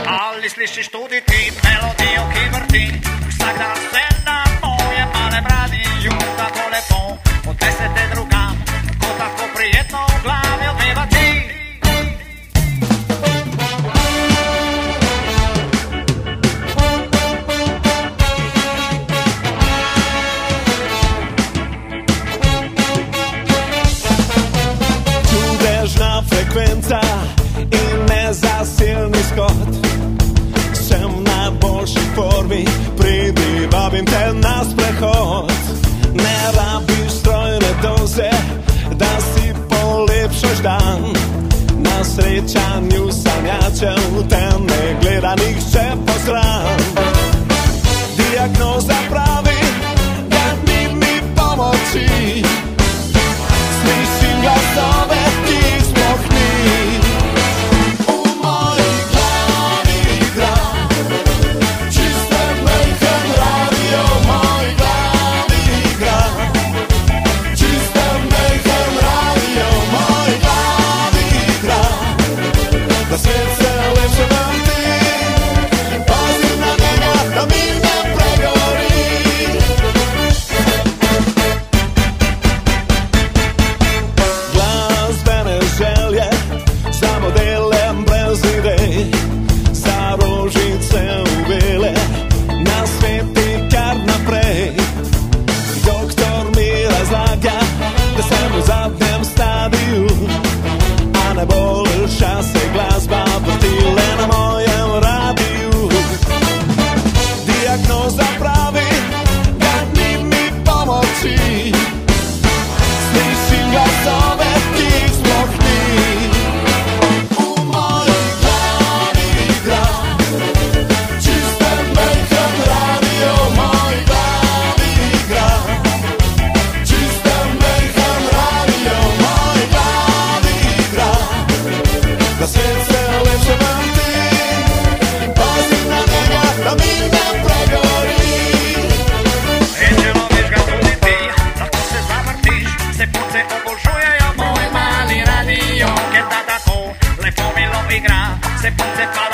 Ali slišiš tudi ti melodijo, ki vrti vsak dan se na mojem malem radiju. Tako lepo odnesete drugam, ko tako prijetno v glavi odmeva ti. Čudežna frekvenca in nezasilni skot. Sem v najboljši formi, pridi, vabim te na sprehod. Ne rabiš strojne doze, da si polepšaš dan. Na srečanju sanjačev te ne gleda nihče posran. Diagnoza pravi, da ni mi pomoči. Slišim glasove, ti sploh ni. Najboljša se glasba vrti le na mojem radiju. Diagnoza pravi, da ni mi pomoči. Slišim glasove, ti sploh ni. V moji glavi igra čisten mejhan radio. V moji glavi igra čisten mejhan radio. V moji glavi igra da svet se lepše vrti. Pazi na njega, da mi ne pregori. Rečeno veš ga tudi ti, lahko se zavrtiš. Vse punce obožujejo moj mali radio, ker da tako lepo milo igra. Vse punce pa